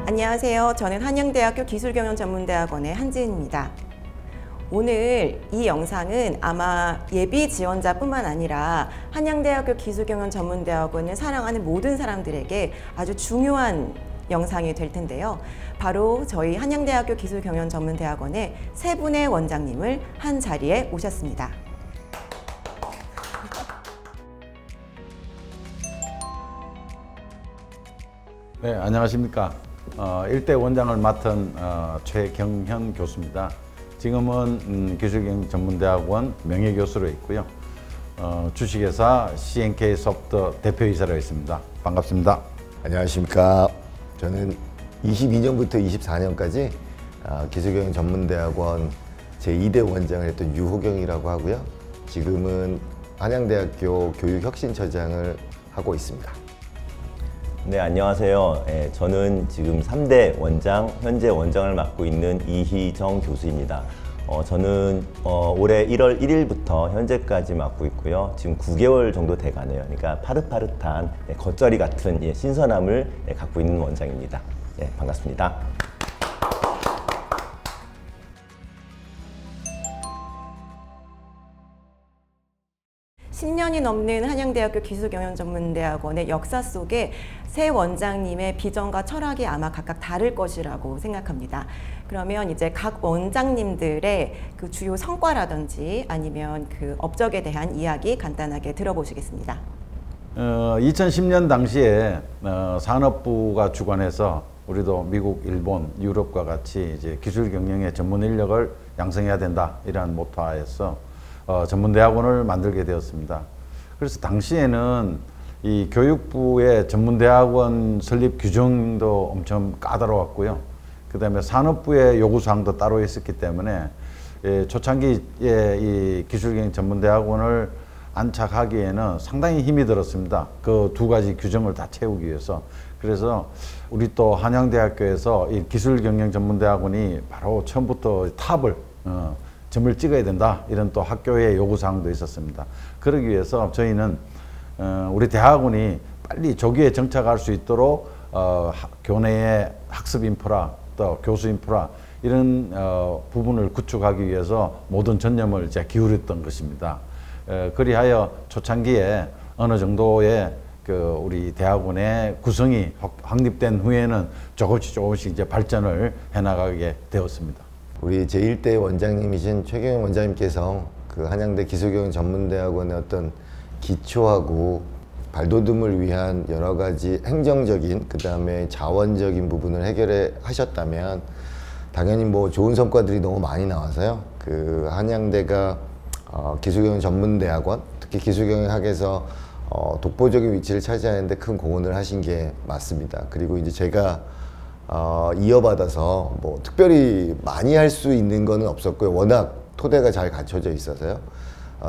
안녕하세요. 저는 한양대학교 기술경영전문대학원의 한지은입니다. 오늘 이 영상은 아마 예비 지원자뿐만 아니라 한양대학교 기술경영전문대학원을 사랑하는 모든 사람들에게 아주 중요한 영상이 될 텐데요. 바로 저희 한양대학교 기술경영전문대학원의 세 분의 원장님을 한 자리에 모셨습니다. 네, 안녕하십니까. 일대 원장을 맡은 최경현 교수입니다. 지금은 기술경영전문대학원 명예교수로 있고요. 주식회사 CNK소프트 대표이사로 있습니다. 반갑습니다. 안녕하십니까. 저는 22년부터 24년까지 기술경영전문대학원 제2대 원장을 했던 유호경이라고 하고요. 지금은 한양대학교 교육혁신처장을 하고 있습니다. 네, 안녕하세요. 저는 지금 3대 원장, 현재 원장을 맡고 있는 이희정 교수입니다. 저는 올해 1월 1일부터 현재까지 맡고 있고요. 지금 9개월 정도 돼가네요. 그러니까 파릇파릇한 겉절이 같은 신선함을 갖고 있는 원장입니다. 네, 반갑습니다. (10년이) 넘는 한양대학교 기술경영전문대학원의 역사 속에 세 원장님의 비전과 철학이 아마 각각 다를 것이라고 생각합니다. 그러면 이제 각 원장님들의 그 주요 성과라든지 아니면 그 업적에 대한 이야기 간단하게 들어보시겠습니다. 2010년 당시에 산업부가 주관해서 우리도 미국, 일본, 유럽과 같이 이제 기술 경영의 전문 인력을 양성해야 된다 이러한 모토하에서 전문대학원을 만들게 되었습니다. 그래서 당시에는 이 교육부의 전문대학원 설립 규정도 엄청 까다로웠고요. 그 다음에 산업부의 요구사항도 따로 있었기 때문에 초창기에 이 기술경영 전문대학원을 안착하기에는 상당히 힘이 들었습니다. 그 두 가지 규정을 다 채우기 위해서. 그래서 우리 또 한양대학교에서 이 기술경영 전문대학원이 바로 처음부터 탑을 점을 찍어야 된다 이런 또 학교의 요구사항도 있었습니다. 그러기 위해서 저희는 우리 대학원이 빨리 조기에 정착할 수 있도록 교내의 학습 인프라 또 교수 인프라 이런 부분을 구축하기 위해서 모든 전념을 이제 기울였던 것입니다. 그리하여 초창기에 어느 정도의 그 우리 대학원의 구성이 확립된 후에는 조금씩 이제 발전을 해나가게 되었습니다. 우리 제1대 원장님이신 최경현 원장님께서 그 한양대 기술경영전문대학원의 어떤 기초하고 발돋움을 위한 여러 가지 행정적인 그 다음에 자원적인 부분을 해결해 하셨다면 당연히 뭐 좋은 성과들이 너무 많이 나와서요. 그 한양대가 기술경영전문대학원 특히 기술경영학에서 독보적인 위치를 차지하는데 큰 공헌을 하신 게 맞습니다. 그리고 이제 제가 이어받아서 뭐 특별히 많이 할 수 있는 거는 없었고요. 워낙 토대가 잘 갖춰져 있어서요.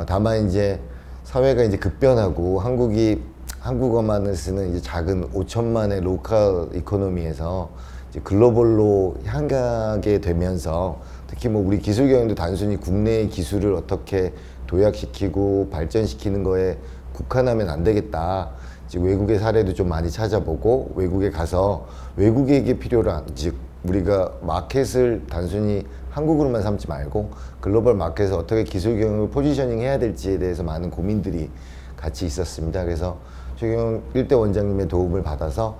다만 이제 사회가 이제 급변하고 한국이 한국어만을 쓰는 이제 작은 5천만의 로컬 이코노미에서 이제 글로벌로 향하게 되면서 특히 뭐 우리 기술경영도 단순히 국내의 기술을 어떻게 도약시키고 발전시키는 거에 국한하면 안 되겠다. 즉 외국의 사례도 좀 많이 찾아보고 외국에 가서 외국에게 필요한 즉 우리가 마켓을 단순히 한국으로만 삼지 말고 글로벌 마켓에서 어떻게 기술 경영을 포지셔닝 해야 될지에 대해서 많은 고민들이 같이 있었습니다. 그래서 최경영 1대 원장님의 도움을 받아서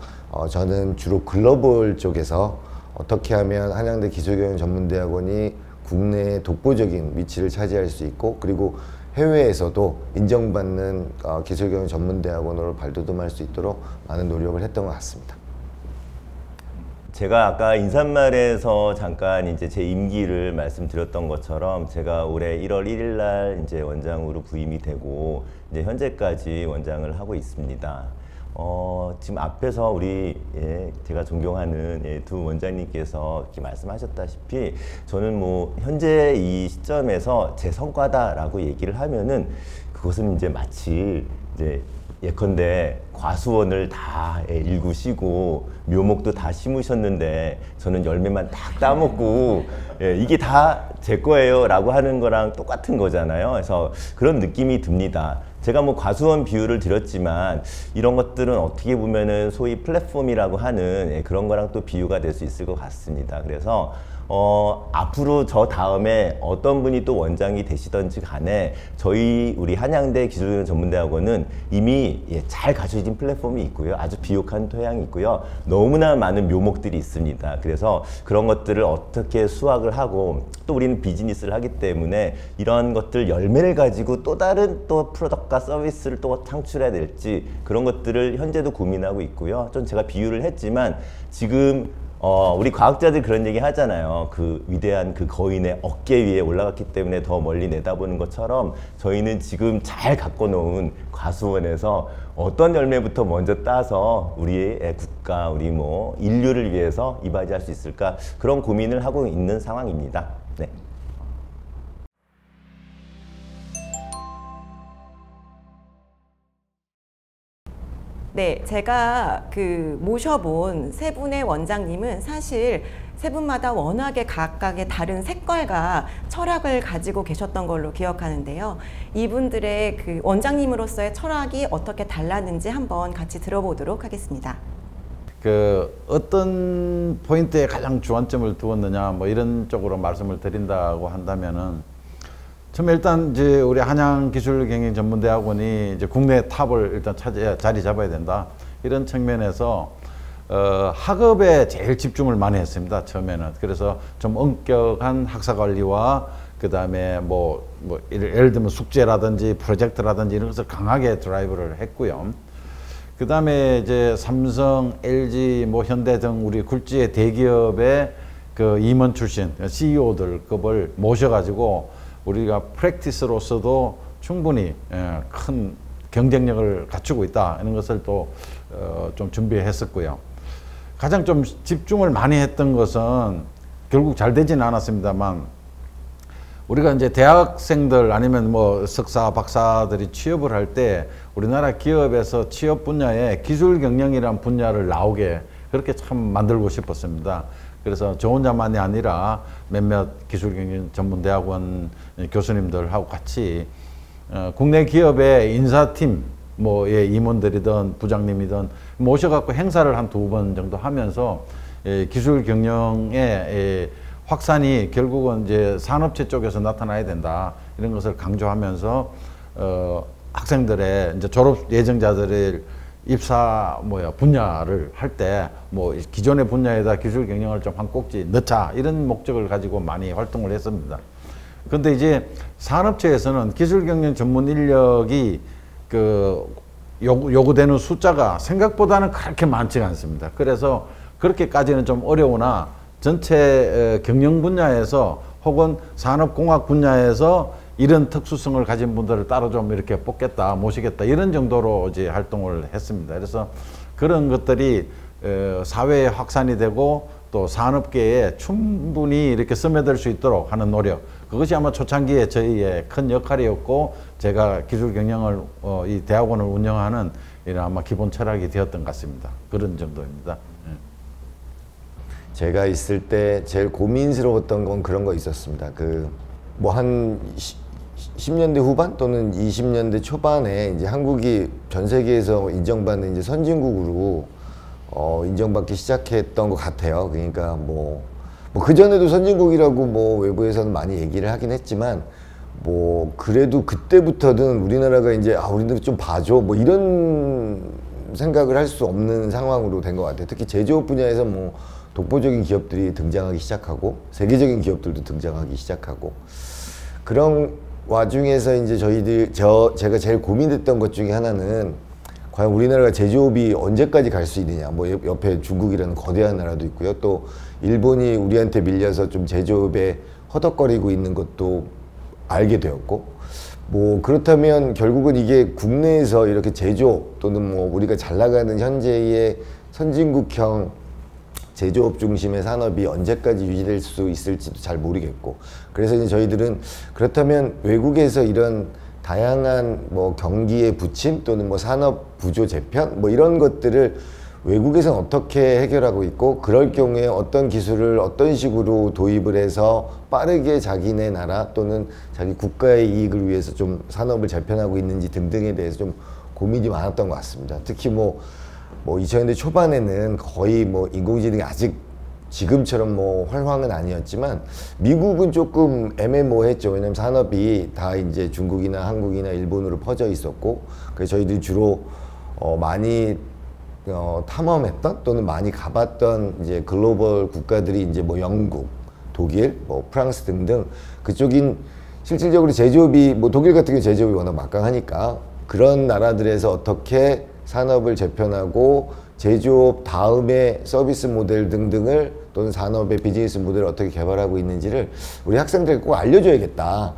저는 주로 글로벌 쪽에서 어떻게 하면 한양대 기술경영전문대학원이 국내에 독보적인 위치를 차지할 수 있고 그리고 해외에서도 인정받는 기술경영 전문대학원으로 발돋움할 수 있도록 많은 노력을 했던 것 같습니다. 제가 아까 인사말에서 잠깐 이제 제 임기를 말씀드렸던 것처럼 제가 올해 1월 1일 날 이제 원장으로 부임이 되고 이제 현재까지 원장을 하고 있습니다. 지금 앞에서 우리 제가 존경하는 두 원장님께서 이렇게 말씀하셨다시피 저는 뭐 현재 이 시점에서 제 성과다라고 얘기를 하면은 그것은 이제 마치 이제 예컨대 과수원을 다 일구시고 묘목도 다 심으셨는데 저는 열매만 딱 따먹고 이게 다 제 거예요 라고 하는 거랑 똑같은 거잖아요. 그래서 그런 느낌이 듭니다. 제가 뭐 과수원 비유를 드렸지만 이런 것들은 어떻게 보면은 소위 플랫폼이라고 하는 그런 거랑 또 비유가 될 수 있을 것 같습니다. 그래서 앞으로 저 다음에 어떤 분이 또 원장이 되시던지 간에 우리 한양대 기술전문대학원은 이미 잘 갖춰진 플랫폼이 있고요. 아주 비옥한 토양이 있고요. 너무나 많은 묘목들이 있습니다. 그래서 그런 것들을 어떻게 수확을 하고 또 우리는 비즈니스를 하기 때문에 이런 것들 열매를 가지고 또 다른 또 프로덕트과 서비스를 또 창출해야 될지 그런 것들을 현재도 고민하고 있고요. 좀 제가 비유를 했지만 지금 우리 과학자들 그런 얘기 하잖아요. 그 위대한 그 거인의 어깨 위에 올라갔기 때문에 더 멀리 내다보는 것처럼 저희는 지금 잘 갖고 놓은 과수원에서 어떤 열매부터 먼저 따서 우리의 국가, 우리 뭐 인류를 위해서 이바지할 수 있을까 그런 고민을 하고 있는 상황입니다. 네. 네, 제가 모셔본 세 분의 원장님은 사실 세 분마다 워낙에 각각의 다른 색깔과 철학을 가지고 계셨던 걸로 기억하는데요. 이분들의 그 원장님으로서의 철학이 어떻게 달랐는지 한번 같이 들어보도록 하겠습니다. 어떤 포인트에 가장 주안점을 두었느냐, 뭐 이런 쪽으로 말씀을 드린다고 한다면은 처음에 일단 이제 우리 한양기술경영전문대학원이 이제 국내 탑을 일단 자리 잡아야 된다. 이런 측면에서 학업에 제일 집중을 많이 했습니다. 처음에는. 그래서 좀 엄격한 학사 관리와 그다음에 예를 들면 숙제라든지 프로젝트라든지 이런 것을 강하게 드라이브를 했고요. 그다음에 이제 삼성, LG, 현대 등 우리 굴지의 대기업의 그 임원 출신 CEO들급을 모셔가지고 우리가 프랙티스로서도 충분히 큰 경쟁력을 갖추고 있다 이런 것을 또 좀 준비했었고요. 가장 좀 집중을 많이 했던 것은 결국 잘 되지는 않았습니다만 우리가 이제 대학생들 아니면 석사, 박사들이 취업을 할 때 우리나라 기업에서 취업 분야에 기술 경영이라는 분야를 나오게 그렇게 참 만들고 싶었습니다. 그래서 저 혼자만이 아니라 몇몇 기술경영 전문대학원 교수님들하고 같이 국내 기업의 인사팀 임원들이든 부장님이든 모셔갖고 행사를 한 2번 정도 하면서 기술경영의 확산이 결국은 이제 산업체 쪽에서 나타나야 된다 이런 것을 강조하면서 학생들의 이제 졸업 예정자들의 입사 분야를 할 때 기존의 분야에다 기술 경영을 좀 한 꼭지 넣자 이런 목적을 가지고 많이 활동을 했습니다. 그런데 이제 산업체에서는 기술 경영 전문 인력이 요구되는 숫자가 생각보다는 그렇게 많지가 않습니다. 그래서 그렇게까지는 좀 어려우나 전체 경영 분야에서 혹은 산업공학 분야에서 이런 특수성을 가진 분들을 따로 좀 이렇게 뽑겠다, 모시겠다 이런 정도로 이제 활동을 했습니다. 그래서 그런 것들이 사회에 확산이 되고 또 산업계에 충분히 이렇게 스며들 수 있도록 하는 노력, 그것이 아마 초창기에 저희의 큰 역할이었고 제가 기술 경영을 이 대학원을 운영하는 이런 아마 기본 철학이 되었던 것 같습니다. 그런 정도입니다. 제가 있을 때 제일 고민스러웠던 건 그런 거 있었습니다. 한 10년대 후반 또는 20년대 초반에 이제 한국이 전 세계에서 인정받는 이제 선진국으로 인정받기 시작했던 것 같아요. 그러니까 그전에도 선진국이라고 외부에서는 많이 얘기를 하긴 했지만 그래도 그때부터는 우리나라가 이제 우리나라 좀 봐줘 이런 생각을 할 수 없는 상황으로 된 것 같아요. 특히 제조업 분야에서 독보적인 기업들이 등장하기 시작하고 세계적인 기업들도 등장하기 시작하고 그런 와중에서 이제 제가 제일 고민됐던 것 중에 하나는 과연 우리나라가 제조업이 언제까지 갈 수 있느냐. 옆에 중국이라는 거대한 나라도 있고요. 또 일본이 우리한테 밀려서 좀 제조업에 허덕거리고 있는 것도 알게 되었고 그렇다면 결국은 이게 국내에서 이렇게 제조업 또는 우리가 잘 나가는 현재의 선진국형 제조업 중심의 산업이 언제까지 유지될 수 있을지도 잘 모르겠고 그래서 이제 저희들은 그렇다면 외국에서 이런 다양한 경기의 부침 또는 산업 구조 재편 이런 것들을 외국에선 어떻게 해결하고 있고 그럴 경우에 어떤 기술을 어떤 식으로 도입을 해서 빠르게 자기네 나라 또는 자기 국가의 이익을 위해서 좀 산업을 재편하고 있는지 등등에 대해서 좀 고민이 많았던 것 같습니다. 특히 뭐 2000년대 초반에는 거의 뭐 인공지능이 아직 지금처럼 뭐 활황은 아니었지만 미국은 조금 애매모호했죠. 왜냐면 산업이 다 이제 중국이나 한국이나 일본으로 퍼져 있었고, 그래서 저희들이 주로 많이 탐험했던 또는 많이 가봤던 이제 글로벌 국가들이 이제 뭐 영국, 독일, 뭐 프랑스 등등 그쪽인 실질적으로 제조업이 뭐 독일 같은 경우 제조업이 워낙 막강하니까 그런 나라들에서 어떻게 산업을 재편하고 제조업 다음에 서비스 모델 등등을 또는 산업의 비즈니스 모델을 어떻게 개발하고 있는지를 우리 학생들에게 꼭 알려줘야겠다.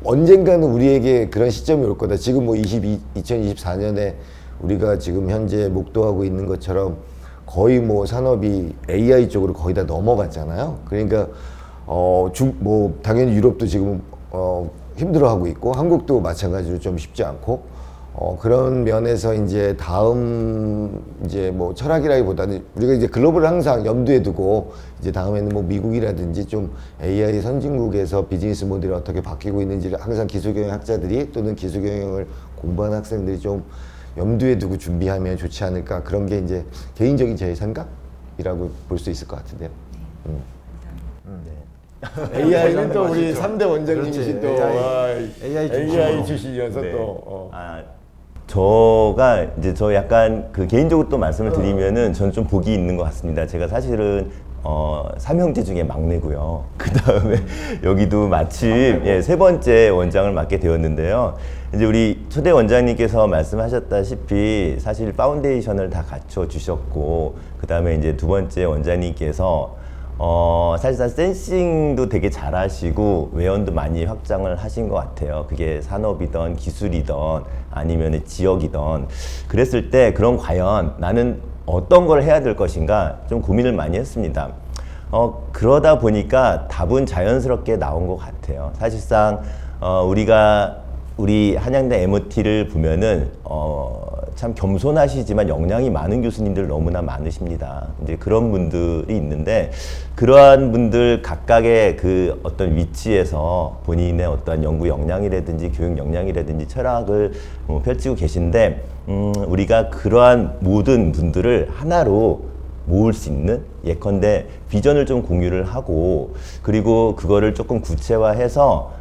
언젠가는 우리에게 그런 시점이 올 거다. 지금 뭐 2024년에 우리가 지금 현재 목도하고 있는 것처럼 거의 뭐 산업이 AI 쪽으로 거의 다 넘어갔잖아요. 그러니까 뭐 당연히 유럽도 지금 힘들어하고 있고 한국도 마찬가지로 좀 쉽지 않고 그런 면에서 이제 다음 이제 뭐 철학이라기보다는 우리가 이제 글로벌을 항상 염두에 두고 이제 다음에는 뭐 미국이라든지 좀 AI 선진국에서 비즈니스 모델이 어떻게 바뀌고 있는지를 항상 기술경영 학자들이 또는 기술경영을 공부하는 학생들이 좀 염두에 두고 준비하면 좋지 않을까, 그런 게 이제 개인적인 제 생각이라고 볼 수 있을 것 같은데요. AI는 또 우리 3대 원장님이신 또 AI 출신이어서 네. 또 저가 이제 저 약간 그 개인적으로 또 말씀을 드리면은 저는 좀 복이 있는 것 같습니다. 제가 사실은 삼형제 중에 막내고요. 그 다음에 여기도 마침 세 번째 원장을 맡게 되었는데요. 이제 우리 초대 원장님께서 말씀하셨다시피 사실 파운데이션을 다 갖춰 주셨고, 그 다음에 이제 두 번째 원장님께서 사실상 센싱도 되게 잘하시고 외연도 많이 확장을 하신 것 같아요. 그게 산업이든 기술이든 아니면 지역이든. 그랬을 때 그럼 과연 나는 어떤 걸 해야 될 것인가 좀 고민을 많이 했습니다. 그러다 보니까 답은 자연스럽게 나온 것 같아요. 사실상 우리 한양대 MOT를 보면은 참 겸손하시지만 역량이 많은 교수님들 너무나 많으십니다. 이제 그런 분들이 있는데 그러한 분들 각각의 그 어떤 위치에서 본인의 어떤 연구 역량이라든지 교육 역량이라든지 철학을 펼치고 계신데 우리가 그러한 모든 분들을 하나로 모을 수 있는, 예컨대 비전을 좀 공유를 하고 그리고 그거를 조금 구체화해서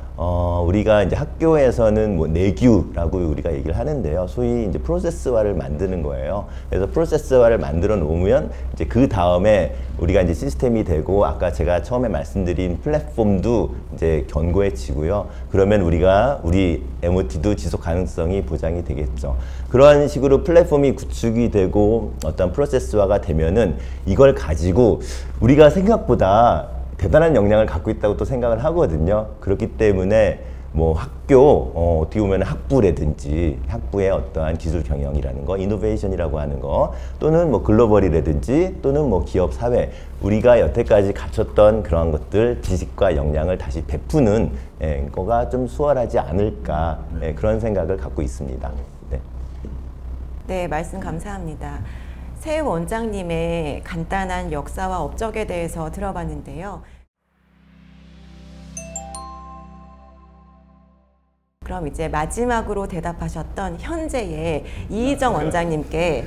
우리가 이제 학교에서는 뭐 내규라고 우리가 얘기를 하는데요. 소위 이제 프로세스화를 만드는 거예요. 그래서 프로세스화를 만들어 놓으면 이제 그 다음에 우리가 이제 시스템이 되고 아까 제가 처음에 말씀드린 플랫폼도 이제 견고해지고요. 그러면 우리 MOT도 지속 가능성이 보장이 되겠죠. 그러한 식으로 플랫폼이 구축이 되고 어떤 프로세스화가 되면은 이걸 가지고 우리가 생각보다 대단한 역량을 갖고 있다고 또 생각을 하거든요. 그렇기 때문에 뭐 학교 어떻게 보면 학부라든지 학부의 어떠한 기술 경영이라는 거, 이노베이션이라고 하는 거, 또는 뭐 글로벌이라든지 또는 뭐 기업 사회, 우리가 여태까지 갖췄던 그러한 것들 지식과 역량을 다시 베푸는 거가 좀 수월하지 않을까, 그런 생각을 갖고 있습니다. 네, 말씀 감사합니다. 새 원장님의 간단한 역사와 업적에 대해서 들어봤는데요. 그럼 이제 마지막으로 대답하셨던 현재의 이희정 원장님께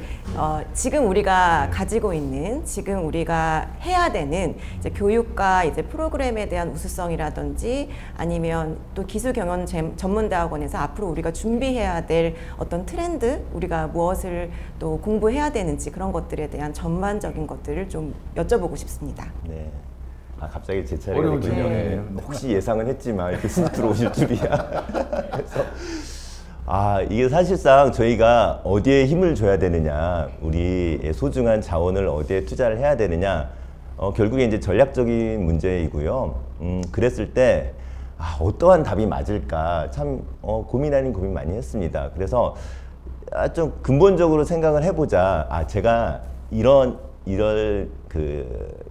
지금 우리가 가지고 있는, 지금 우리가 해야 되는 이제 교육과 이제 프로그램에 대한 우수성이라든지 아니면 또 기술경영 전문대학원에서 앞으로 우리가 준비해야 될 어떤 트렌드, 우리가 무엇을 또 공부해야 되는지 그런 것들에 대한 전반적인 것들을 좀 여쭤보고 싶습니다. 네. 갑자기 제 차례가 됐군요. 혹시 예상은 했지만 이렇게 쑥 들어오실 줄이야. 그래서 이게 사실상 저희가 어디에 힘을 줘야 되느냐, 우리의 소중한 자원을 어디에 투자를 해야 되느냐, 결국에 이제 전략적인 문제이고요. 그랬을 때 어떠한 답이 맞을까 참 고민 아닌 고민 많이 했습니다. 그래서 좀 근본적으로 생각을 해보자. 제가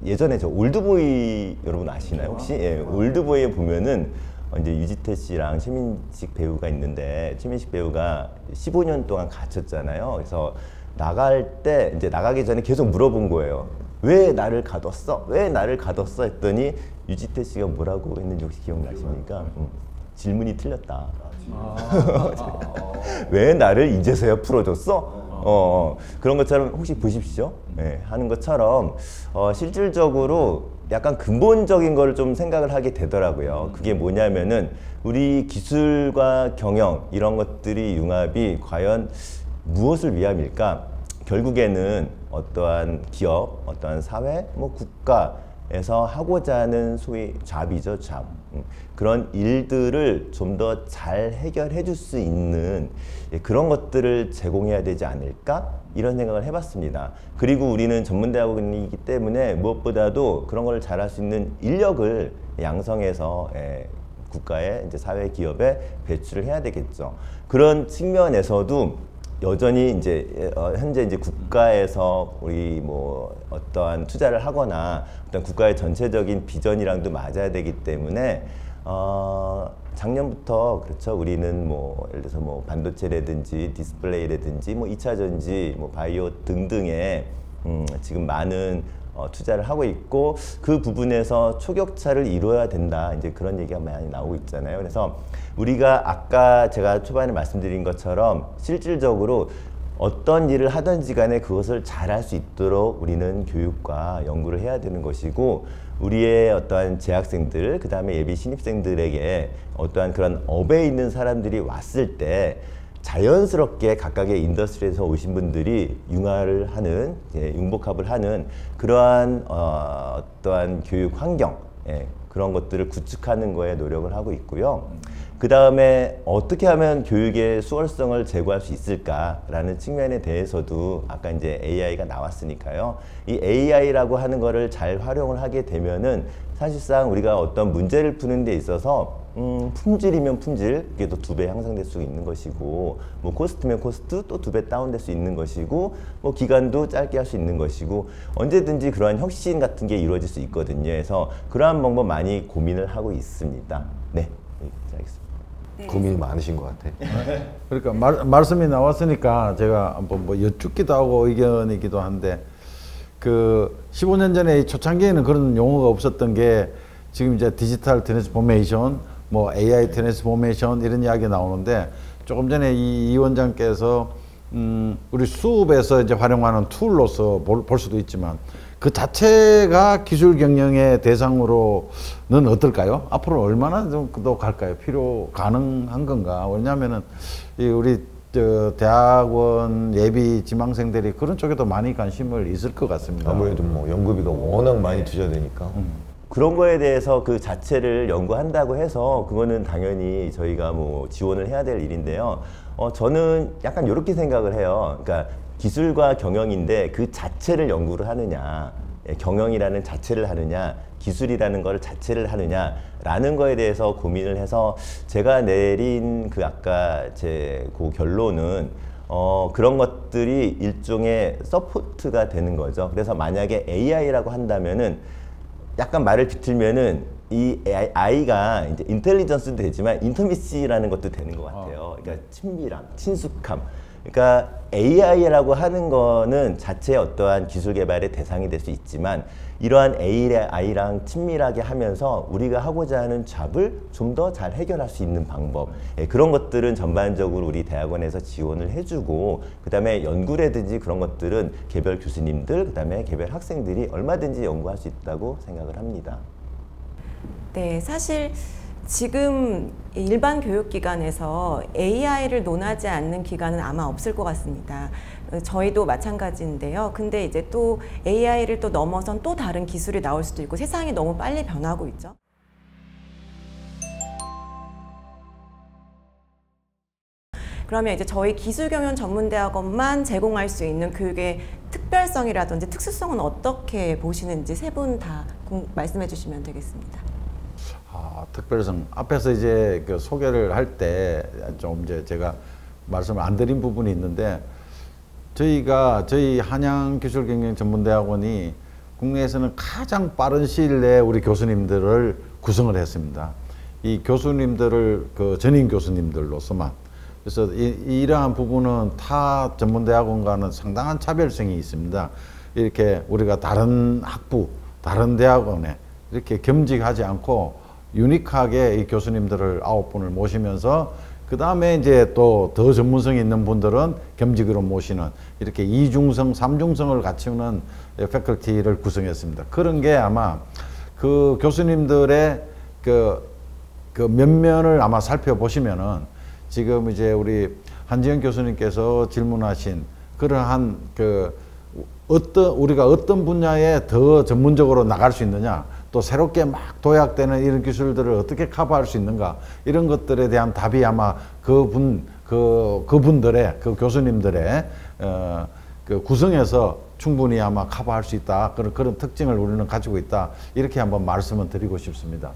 예전에 저 올드보이 여러분 아시나요 혹시? 올드보이에 보면은 이제 유지태 씨랑 최민식 배우가 있는데 최민식 배우가 15년 동안 갇혔잖아요. 그래서 나갈 때 이제 나가기 전에 계속 물어본 거예요. 왜 나를 가뒀어? 왜 나를 가뒀어? 했더니 유지태 씨가 뭐라고 했는지 혹시 기억나십니까? 질문이 틀렸다. 왜 나를 이제서야 풀어줬어? 그런 것처럼 혹시 보십시오. 네, 하는 것처럼 실질적으로 약간 근본적인 걸 좀 생각을 하게 되더라고요. 그게 뭐냐면은 우리 기술과 경영 이런 것들이 융합이 과연 무엇을 위함일까? 결국에는 어떠한 기업, 어떠한 사회, 뭐 국가에서 하고자 하는 소위 잡이죠, 잡. 그런 일들을 좀 더 잘 해결해 줄 수 있는 그런 것들을 제공해야 되지 않을까? 이런 생각을 해봤습니다. 그리고 우리는 전문대학원이기 때문에 무엇보다도 그런 걸 잘할 수 있는 인력을 양성해서 국가에 이제 사회 기업에 배출을 해야 되겠죠. 그런 측면에서도 여전히 이제 현재 이제 국가에서 우리 뭐 어떠한 투자를 하거나 어떤 국가의 전체적인 비전이랑도 맞아야 되기 때문에 작년부터 그렇죠. 우리는 뭐 예를 들어서 뭐 반도체라든지 디스플레이라든지 뭐 2차 전지, 뭐 바이오 등등의 지금 많은 투자를 하고 있고 그 부분에서 초격차를 이루어야 된다. 이제 그런 얘기가 많이 나오고 있잖아요. 그래서 우리가 아까 제가 초반에 말씀드린 것처럼 실질적으로 어떤 일을 하든지 간에 그것을 잘할 수 있도록 우리는 교육과 연구를 해야 되는 것이고 우리의 어떠한 재학생들, 그 다음에 예비 신입생들에게 어떠한 그런 업에 있는 사람들이 왔을 때 자연스럽게 각각의 인더스트리에서 오신 분들이 융화를 하는, 융복합을 하는 그러한 어떠한 교육 환경, 그런 것들을 구축하는 거에 노력을 하고 있고요. 그 다음에 어떻게 하면 교육의 수월성을 제고할 수 있을까라는 측면에 대해서도 아까 이제 AI가 나왔으니까요. 이 AI라고 하는 거를 잘 활용을 하게 되면은 사실상 우리가 어떤 문제를 푸는 데 있어서 품질이면 품질, 그게 또 2배 향상될 수 있는 것이고, 뭐 코스트면 코스트 또 2배 다운될 수 있는 것이고, 뭐 기간도 짧게 할 수 있는 것이고, 언제든지 그러한 혁신 같은 게 이루어질 수 있거든요. 그래서 그러한 방법 많이 고민을 하고 있습니다. 네, 알겠습니다. 네. 고민이 많으신 것 같아. 그러니까 말씀이 나왔으니까 제가 한번 뭐 여쭙기도 하고 의견이기도 한데 그 15년 전에 초창기에는 그런 용어가 없었던 게 지금 이제 디지털 트랜스포메이션, 뭐 AI 트랜스포메이션 이런 이야기 나오는데 조금 전에 이 원장께서 우리 수업에서 이제 활용하는 툴로서 볼 수도 있지만 그 자체가 기술 경영의 대상으로는 어떨까요? 앞으로 얼마나 더 갈까요? 필요 가능한 건가? 왜냐하면은 우리 대학원 예비 지망생들이 그런 쪽에도 많이 관심을 있을 것 같습니다. 아무래도 뭐 연구비가 워낙 많이 투자되니까. 그런 거에 대해서 그 자체를 연구한다고 해서 그거는 당연히 저희가 뭐 지원을 해야 될 일인데요. 저는 약간 이렇게 생각을 해요. 그러니까 기술과 경영인데 그 자체를 연구를 하느냐, 경영이라는 자체를 하느냐, 기술이라는 걸 자체를 하느냐라는 거에 대해서 고민을 해서 제가 내린 그 아까 제 그 결론은 그런 것들이 일종의 서포트가 되는 거죠. 그래서 만약에 AI라고 한다면은 약간 말을 비틀면은 이 AI가 이제 인텔리전스도 되지만 인터미시라는 것도 되는 것 같아요. 그러니까 친밀함, 친숙함. 그러니까 AI라고 하는 거는 자체의 어떠한 기술 개발의 대상이 될 수 있지만 이러한 AI랑 친밀하게 하면서 우리가 하고자 하는 잡을 좀 더 잘 해결할 수 있는 방법, 그런 것들은 전반적으로 우리 대학원에서 지원을 해주고 그 다음에 연구라든지 그런 것들은 개별 교수님들, 그 다음에 개별 학생들이 얼마든지 연구할 수 있다고 생각을 합니다. 네, 사실 지금 일반 교육기관에서 AI를 논하지 않는 기관은 아마 없을 것 같습니다. 저희도 마찬가지인데요. 근데 이제 또 AI를 또 넘어선 또 다른 기술이 나올 수도 있고 세상이 너무 빨리 변하고 있죠. 그러면 이제 저희 기술경영 전문대학원만 제공할 수 있는 교육의 특별성이라든지 특수성은 어떻게 보시는지 세 분 다 말씀해 주시면 되겠습니다. 특별성 앞에서 이제 그 소개를 할 때 좀 이제 제가 말씀을 안 드린 부분이 있는데 저희 한양기술경영전문대학원이 국내에서는 가장 빠른 시일 내에 우리 교수님들을 구성을 했습니다. 이 교수님들을 그 전임 교수님들로서만 그래서 이러한 부분은 타 전문대학원과는 상당한 차별성이 있습니다. 이렇게 우리가 다른 학부, 다른 대학원에 이렇게 겸직하지 않고 유니크하게 이 교수님들을 9분을 모시면서 그 다음에 이제 또 더 전문성이 있는 분들은 겸직으로 모시는 이렇게 이중성, 삼중성을 갖추는 패컬티를 구성했습니다. 그런 게 아마 그 교수님들의 그 면면을 아마 살펴보시면은 지금 이제 우리 한지영 교수님께서 질문하신 그러한 우리가 어떤 분야에 더 전문적으로 나갈 수 있느냐, 또 새롭게 막 도약되는 이런 기술들을 어떻게 커버할 수 있는가, 이런 것들에 대한 답이 아마 그분들의 그 교수님들의 그 구성에서 충분히 아마 커버할 수 있다, 그런 특징을 우리는 가지고 있다, 이렇게 한번 말씀을 드리고 싶습니다.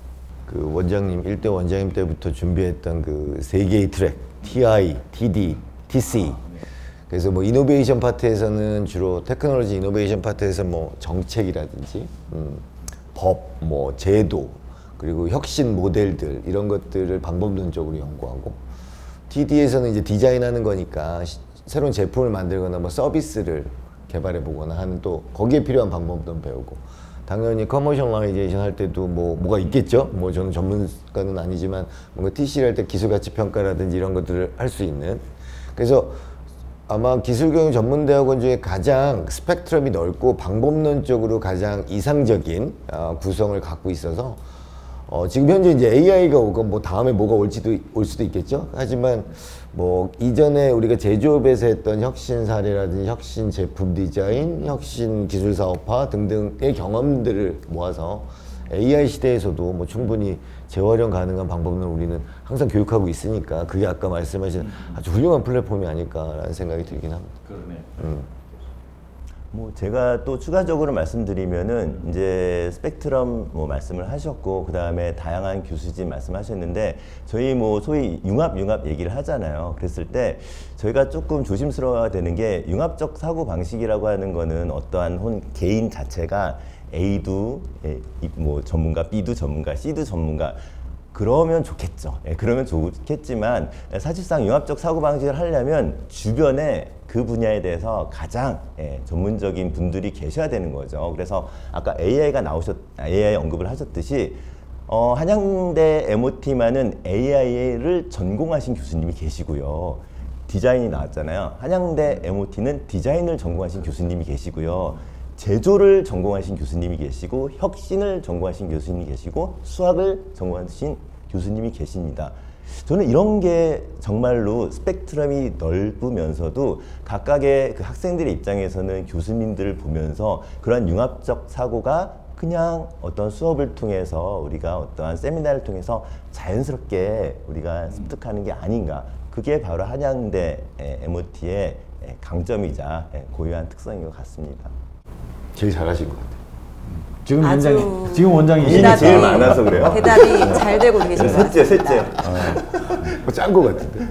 그 원장님, 1대 원장님 때부터 준비했던 그 3개의 트랙, TI, TD, TC. 그래서 뭐 이노베이션 파트에서는 주로 테크놀로지 이노베이션 파트에서 뭐 정책이라든지 법, 뭐 제도, 그리고 혁신 모델들 이런 것들을 방법론적으로 연구하고, TD에서는 이제 디자인하는 거니까 새로운 제품을 만들거나 뭐 서비스를 개발해 보거나 하는 또 거기에 필요한 방법론 배우고, 당연히 커머셜라이제이션 할 때도 뭐가 있겠죠. 뭐 저는 전문가는 아니지만 뭔가 TC를 할 때 기술가치 평가라든지 이런 것들을 할 수 있는. 그래서 아마 기술경영 전문대학원 중에 가장 스펙트럼이 넓고 방법론적으로 가장 이상적인 구성을 갖고 있어서 지금 현재 이제 AI가 오고 뭐 다음에 뭐가 올 수도 있겠죠. 하지만 뭐 이전에 우리가 제조업에서 했던 혁신 사례라든지 혁신 제품 디자인, 혁신 기술 사업화 등등의 경험들을 모아서 AI 시대에서도 뭐 충분히 재활용 가능한 방법을 우리는 항상 교육하고 있으니까 그게 아까 말씀하신 아주 훌륭한 플랫폼이 아닐까라는 생각이 들긴 합니다. 그러네. 뭐 제가 또 추가적으로 말씀드리면은 이제 스펙트럼 뭐 말씀을 하셨고, 그 다음에 다양한 교수진 말씀하셨는데, 저희 뭐 소위 융합 얘기를 하잖아요. 그랬을 때 저희가 조금 조심스러워야 되는 게, 융합적 사고 방식이라고 하는 거는 어떠한 개인 자체가 A도 뭐 전문가, B도 전문가, C도 전문가, 그러면 좋겠죠. 그러면 좋겠지만 사실상 융합적 사고방식을 하려면 주변에 그 분야에 대해서 가장 전문적인 분들이 계셔야 되는 거죠. 그래서 아까 AI 언급을 하셨듯이 한양대 MOT만은 AI를 전공하신 교수님이 계시고요. 디자인이 나왔잖아요. 한양대 MOT는 디자인을 전공하신 교수님이 계시고요. 제조를 전공하신 교수님이 계시고, 혁신을 전공하신 교수님이 계시고, 수학을 전공하신 교수님이 계십니다. 저는 이런 게 정말로 스펙트럼이 넓으면서도 각각의 그 학생들의 입장에서는 교수님들을 보면서 그러한 융합적 사고가 그냥 어떤 수업을 통해서, 우리가 어떠한 세미나를 통해서 자연스럽게 우리가 습득하는 게 아닌가. 그게 바로 한양대 MOT의 강점이자 고유한 특성인 것 같습니다. 제일 잘하신 것 같아요. 지금 원장이 힘이 제일 많아서 그래요. 대답이 잘 되고 계신 것 같습니다. 셋째. 짠 것 같은데.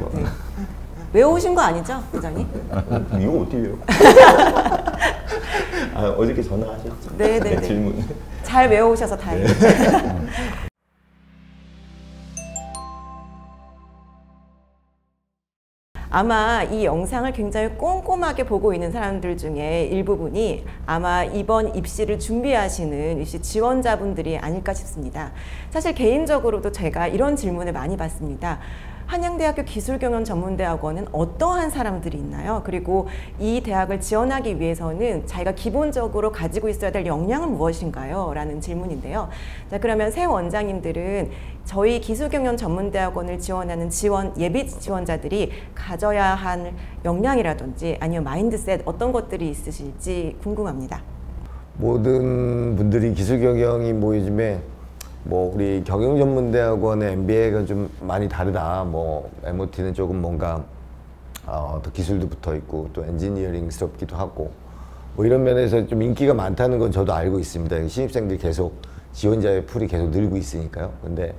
외우신 거 아니죠, 원장님? 이거 어떻게 해요? 어저께 전화하셨죠? 네네네. 질문. 잘 외우셔서 다행이죠. 아마 이 영상을 굉장히 꼼꼼하게 보고 있는 사람들 중에 일부분이 아마 이번 입시를 준비하시는 입시 지원자분들이 아닐까 싶습니다. 사실 개인적으로도 제가 이런 질문을 많이 받습니다. 한양대학교 기술경영전문대학원은 어떠한 사람들이 있나요? 그리고 이 대학을 지원하기 위해서는 자기가 기본적으로 가지고 있어야 될 역량은 무엇인가요? 라는 질문인데요. 자, 그러면 새 원장님들은 저희 기술경영전문대학원을 지원하는 예비 지원자들이 가져야 할 역량이라든지 아니면 마인드셋 어떤 것들이 있으실지 궁금합니다. 모든 분들이 기술경영이 뭐 요즘에 뭐 우리 경영전문대학원의 MBA가 좀 많이 다르다. 뭐 MOT는 조금 뭔가 더 기술도 붙어 있고 또 엔지니어링스럽기도 하고 뭐 이런 면에서 좀 인기가 많다는 건 저도 알고 있습니다. 신입생들이 계속 지원자의 풀이 계속 늘고 있으니까요. 근데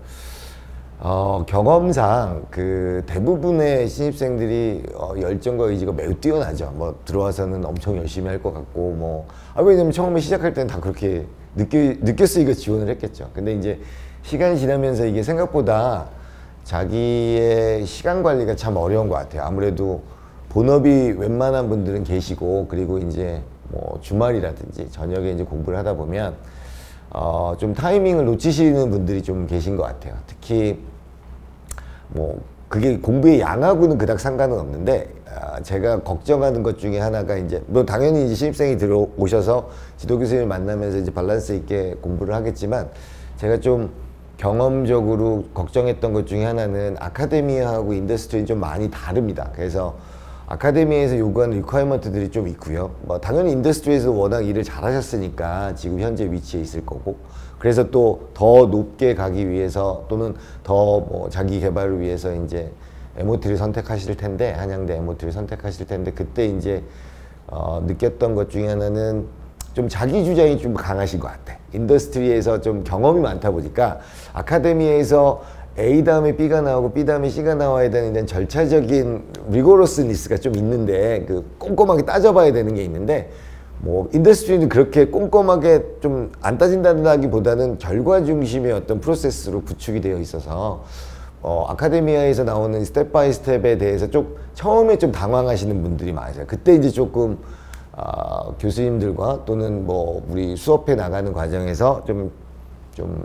경험상 그 대부분의 신입생들이 열정과 의지가 매우 뛰어나죠. 뭐 들어와서는 엄청 열심히 할 것 같고 뭐 왜냐면 처음에 시작할 때는 다 그렇게 느꼈으니까 지원을 했겠죠. 근데 이제 시간이 지나면서 이게 생각보다 자기의 시간 관리가 참 어려운 것 같아요. 아무래도 본업이 웬만한 분들은 계시고, 그리고 이제 뭐 주말이라든지 저녁에 이제 공부를 하다 보면 좀 타이밍을 놓치시는 분들이 좀 계신 것 같아요. 특히 뭐 그게 공부의 양하고는 그닥 상관은 없는데, 제가 걱정하는 것 중에 하나가 이제 뭐 당연히 이제 신입생이 들어오셔서 지도 교수님을 만나면서 이제 밸런스 있게 공부를 하겠지만, 제가 좀 경험적으로 걱정했던 것 중에 하나는 아카데미아하고 인더스트리 좀 많이 다릅니다. 그래서 아카데미에서 요구하는 리퀘어먼트들이 좀 있고요. 뭐 당연히 인더스트리에서 워낙 일을 잘하셨으니까 지금 현재 위치에 있을 거고, 그래서 또 더 높게 가기 위해서 또는 더 뭐 자기 개발을 위해서 이제 MOT를 선택하실 텐데, 한양대 MOT를 선택하실 텐데, 그때 이제 느꼈던 것 중에 하나는 좀 자기 주장이 좀 강하신 것 같아. 인더스트리에서 좀 경험이 많다 보니까 아카데미에서 A 다음에 B가 나오고 B 다음에 C가 나와야 되는 이런 절차적인 리고러스니스가 좀 있는데, 그 꼼꼼하게 따져봐야 되는 게 있는데, 뭐 인더스트리는 그렇게 꼼꼼하게 좀 안 따진다기보다는 결과 중심의 어떤 프로세스로 구축이 되어 있어서 아카데미아에서 나오는 스텝 바이 스텝에 대해서 좀 처음에 좀 당황하시는 분들이 많으세요. 그때 이제 조금 교수님들과 또는 뭐 우리 수업해 나가는 과정에서 좀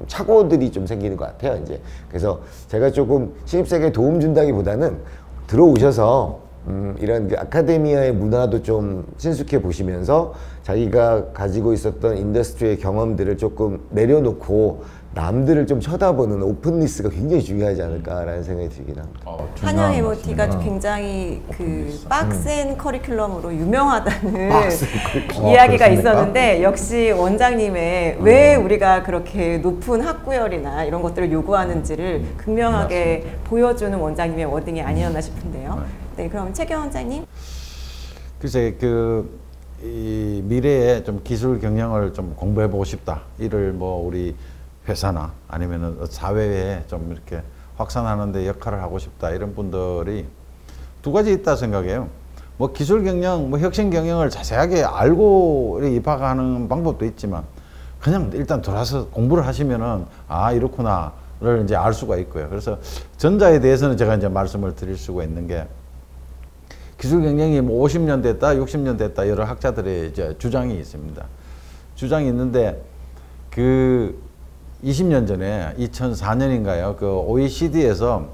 착오들이 좀 생기는 것 같아요. 이제 그래서 제가 조금 신입생에 도움 준다기보다는 들어오셔서 이런 그 아카데미아의 문화도 좀 친숙해 보시면서 자기가 가지고 있었던 인더스트리의 경험들을 조금 내려놓고 남들을 좀 쳐다보는 오픈리스가 굉장히 중요하지 않을까라는 생각이 들긴 합니다. 한양 MOT가 굉장히 그 빡센 커리큘럼으로 유명하다는 이야기가 있었는데, 역시 원장님의 왜 우리가 그렇게 높은 학구열이나 이런 것들을 요구하는지를 극명하게 보여주는 원장님의 워딩이 아니었나 싶은데요. 네, 그럼 최경 원장님. 글쎄, 이 미래에 좀 기술 경영을 좀 공부해 보고 싶다. 이를 뭐 우리 회사나 아니면은 사회에 좀 이렇게 확산하는 데 역할을 하고 싶다, 이런 분들이 두 가지 있다 생각해요. 뭐 기술 경영, 뭐 혁신 경영을 자세하게 알고 입학하는 방법도 있지만, 그냥 일단 들어와서 공부를 하시면은 이렇구나를 이제 알 수가 있고요. 그래서 전자에 대해서는 제가 이제 말씀을 드릴 수가 있는 게, 기술 경영이 뭐 50년 됐다, 60년 됐다, 여러 학자들의 이제 주장이 있습니다. 주장이 있는데, 20년 전에 2004년인가요? 그 OECD에서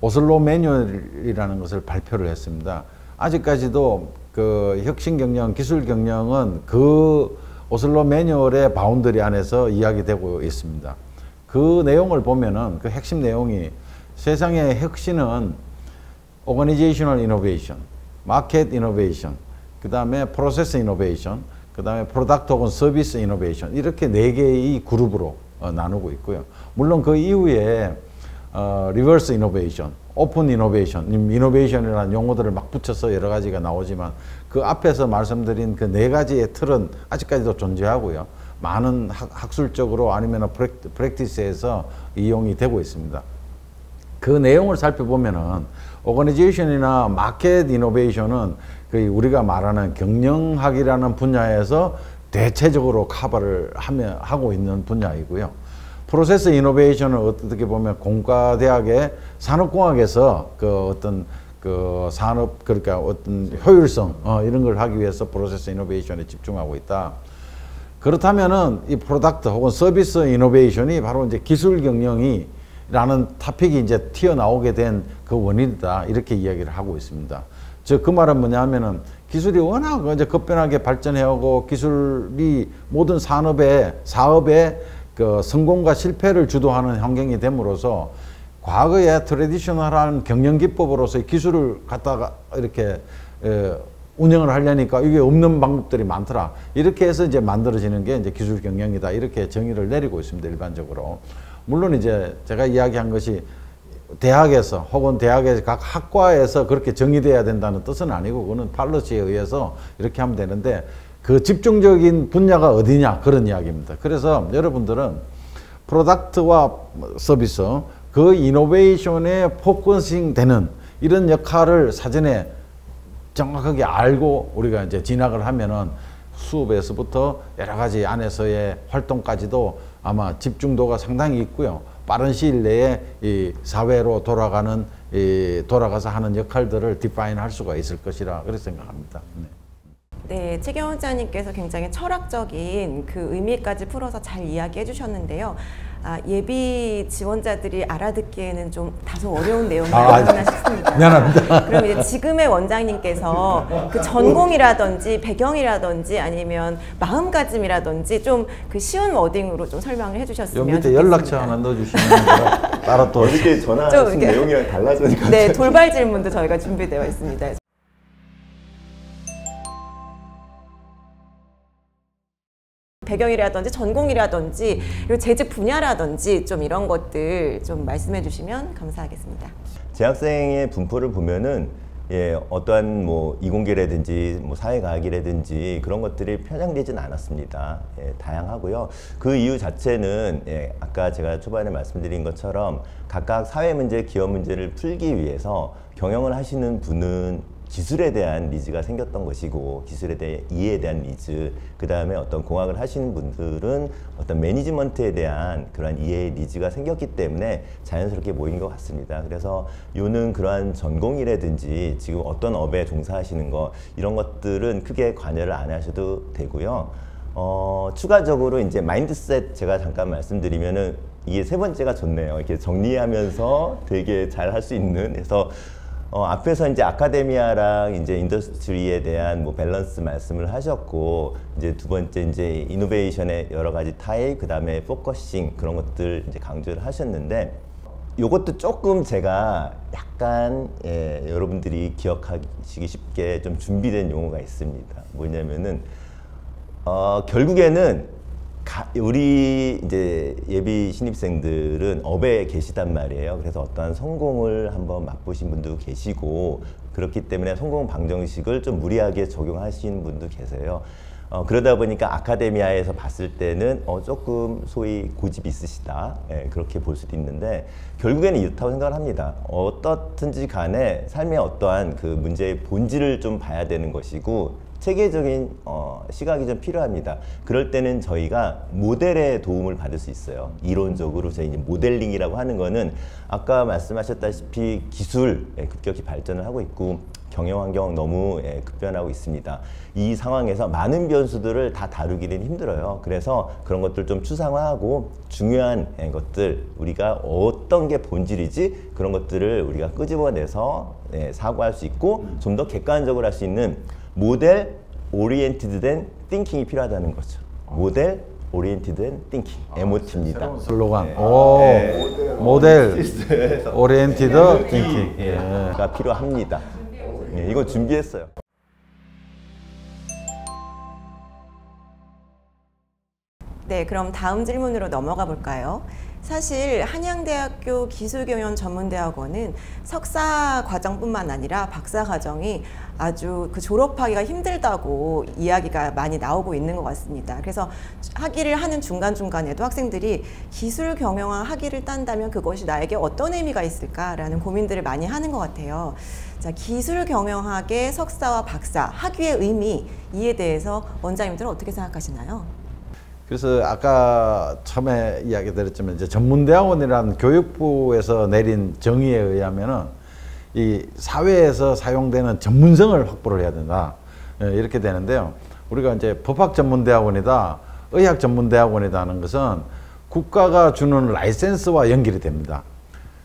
오슬로 매뉴얼이라는 것을 발표를 했습니다. 아직까지도 그 혁신 경영, 기술 경영은 그 오슬로 매뉴얼의 바운더리 안에서 이야기되고 있습니다. 그 내용을 보면은 그 핵심 내용이, 세상의 혁신은 Organizational Innovation, Market Innovation, 그 다음에 Process Innovation, 그 다음에 Product 혹은 Service Innovation, 이렇게 4개의 그룹으로 나누고 있고요. 물론 그 이후에 Reverse Innovation, Open Innovation, Innovation이라는 용어들을 막 붙여서 여러 가지가 나오지만, 그 앞에서 말씀드린 그 4가지의 틀은 아직까지도 존재하고요. 많은 학술적으로 아니면 프랙티스에서 이용이 되고 있습니다. 그 내용을 살펴보면은 오거니제이션이나 마켓 이노베이션은 우리가 말하는 경영학이라는 분야에서 대체적으로 커버를 하고 있는 분야이고요. 프로세스 이노베이션은 어떻게 보면 공과대학의 산업공학에서 산업, 그러니까 어떤 효율성 이런 걸 하기 위해서 프로세스 이노베이션에 집중하고 있다. 그렇다면은 이 프로덕트 혹은 서비스 이노베이션이 바로 이제 기술 경영이 라는 토픽이 이제 튀어나오게 된 그 원인이다, 이렇게 이야기를 하고 있습니다. 즉 그 말은 뭐냐 하면은, 기술이 워낙 이제 급변하게 발전해오고 기술이 모든 사업의 그 성공과 실패를 주도하는 환경이 됨으로써, 과거의 트레디셔널한 경영 기법으로서의 기술을 갖다가 이렇게 운영을 하려니까 이게 없는 방법들이 많더라. 이렇게 해서 이제 만들어지는 게 이제 기술 경영이다, 이렇게 정의를 내리고 있습니다, 일반적으로. 물론 이제 제가 이야기한 것이 대학에서 혹은 대학의 각 학과에서 그렇게 정의돼야 된다는 뜻은 아니고, 그거는 팔러시에 의해서 이렇게 하면 되는데, 그 집중적인 분야가 어디냐, 그런 이야기입니다. 그래서 여러분들은 프로덕트와 서비스, 그 이노베이션에 포커싱 되는 이런 역할을 사전에 정확하게 알고 우리가 이제 진학을 하면은 수업에서부터 여러 가지 안에서의 활동까지도 아마 집중도가 상당히 있고요. 빠른 시일 내에 이 사회로 돌아가서 하는 역할들을 디파인할 수가 있을 것이라 그렇게 생각합니다. 네. 네, 최경 원장님께서 굉장히 철학적인 그 의미까지 풀어서 잘 이야기해 주셨는데요. 예비 지원자들이 알아듣기에는 좀 다소 어려운 내용이 아니나 싶습니다. 미안합니다. 그럼 이제 지금의 원장님께서 그 전공이라든지 배경이라든지 아니면 마음가짐이라든지 좀 그 쉬운 워딩으로 좀 설명을 해주셨으면 요 밑에 좋겠습니다. 연락처 하나 넣어주시면 제가 따로 또 이렇게 전화하신 내용이랑 달라지니까. 네, 돌발 질문도 저희가 준비되어 있습니다. 배경이라든지 전공이라든지 그리고 재직 분야라든지 좀 이런 것들 좀 말씀해 주시면 감사하겠습니다. 재학생의 분포를 보면은 어떠한 뭐 이공계라든지 뭐 사회과학이라든지 그런 것들이 편향되지는 않았습니다. 다양하고요. 그 이유 자체는 아까 제가 초반에 말씀드린 것처럼 각각 사회 문제, 기업 문제를 풀기 위해서 경영을 하시는 분은 기술에 대한 니즈가 생겼던 것이고 기술에 대한 이해에 대한 니즈, 그 다음에 어떤 공학을 하시는 분들은 어떤 매니지먼트에 대한 그러한 이해의 니즈가 생겼기 때문에 자연스럽게 모인 것 같습니다. 그래서 요는 그러한 전공이라든지 지금 어떤 업에 종사하시는 거 이런 것들은 크게 관여를 안 하셔도 되고요. 추가적으로 이제 마인드셋 제가 잠깐 말씀드리면은 이게 세 번째가 좋네요. 이렇게 정리하면서 되게 잘 할 수 있는. 그래서 앞에서 이제 아카데미아랑 이제 인더스트리에 대한 뭐 밸런스 말씀을 하셨고, 이제 두 번째 이제 이노베이션의 여러 가지 타입, 그 다음에 포커싱 그런 것들 이제 강조를 하셨는데, 요것도 조금 제가 약간 여러분들이 기억하시기 쉽게 좀 준비된 용어가 있습니다. 뭐냐면은 결국에는 우리 이제 예비 신입생들은 업에 계시단 말이에요. 그래서 어떠한 성공을 한번 맛보신 분도 계시고, 그렇기 때문에 성공 방정식을 좀 무리하게 적용하시는 분도 계세요. 그러다 보니까 아카데미아에서 봤을 때는 조금 소위 고집이 있으시다, 그렇게 볼 수도 있는데, 결국에는 이렇다고 생각을 합니다. 어떻든지 간에 삶의 어떠한 그 문제의 본질을 좀 봐야 되는 것이고, 체계적인 시각이 좀 필요합니다. 그럴 때는 저희가 모델의 도움을 받을 수 있어요. 이론적으로 저희 이제 모델링이라고 하는 거는 아까 말씀하셨다시피 기술 급격히 발전을 하고 있고 경영 환경 너무 급변하고 있습니다. 이 상황에서 많은 변수들을 다 다루기는 힘들어요. 그래서 그런 것들 좀 추상화하고 중요한 것들, 우리가 어떤 게 본질이지, 그런 것들을 우리가 끄집어내서 사고할 수 있고 좀 더 객관적으로 할 수 있는 모델 오리엔티드 된 띵킹이 필요하다는 거죠. 모델 오리엔티드 된 띵킹, MOT입니다. 슬로건. 모델 오리엔티드 띵킹가 필요합니다. 이거 준비했어요. 네, 그럼 다음 질문으로 넘어가 볼까요? 사실 한양대학교 기술경영전문대학원은 석사 과정뿐만 아니라 박사 과정이 아주 그 졸업하기가 힘들다고 이야기가 많이 나오고 있는 것 같습니다. 그래서 학위를 하는 중간중간에도 학생들이 기술경영학 학위를 딴다면 그것이 나에게 어떤 의미가 있을까라는 고민들을 많이 하는 것 같아요. 자, 기술경영학의 석사와 박사, 학위의 의미, 이에 대해서 원장님들은 어떻게 생각하시나요? 그래서 아까 처음에 이야기 드렸지만 이제 전문대학원이라는 교육부에서 내린 정의에 의하면은 이 사회에서 사용되는 전문성을 확보를 해야 된다, 이렇게 되는데요. 우리가 이제 법학 전문대학원이다, 의학 전문대학원이다 하는 것은 국가가 주는 라이센스와 연결이 됩니다.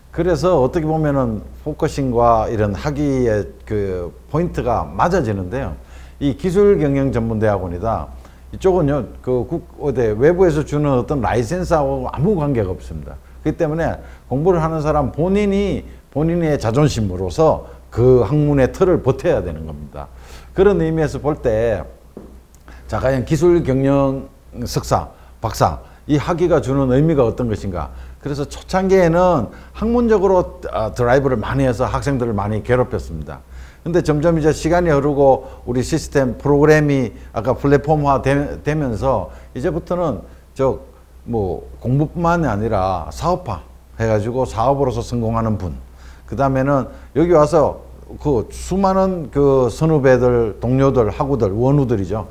그래서 어떻게 보면은 포커싱과 이런 학위의 그 포인트가 맞아지는데요. 이 기술경영전문대학원이다, 이쪽은요, 외부에서 주는 어떤 라이센스하고 아무 관계가 없습니다. 그렇기 때문에 공부를 하는 사람 본인의 자존심으로서 그 학문의 틀을 버텨야 되는 겁니다. 그런 의미에서 볼 때, 자, 과연 기술 경영 석사, 박사, 이 학위가 주는 의미가 어떤 것인가. 그래서 초창기에는 학문적으로 드라이브를 많이 해서 학생들을 많이 괴롭혔습니다. 근데 점점 이제 시간이 흐르고 우리 시스템 프로그램이 아까 플랫폼화 되면서 이제부터는 공부뿐만이 아니라 사업화 해가지고 사업으로서 성공하는 분, 그 다음에는 여기 와서 그 수많은 그 선후배들, 동료들, 학우들, 원우들이죠.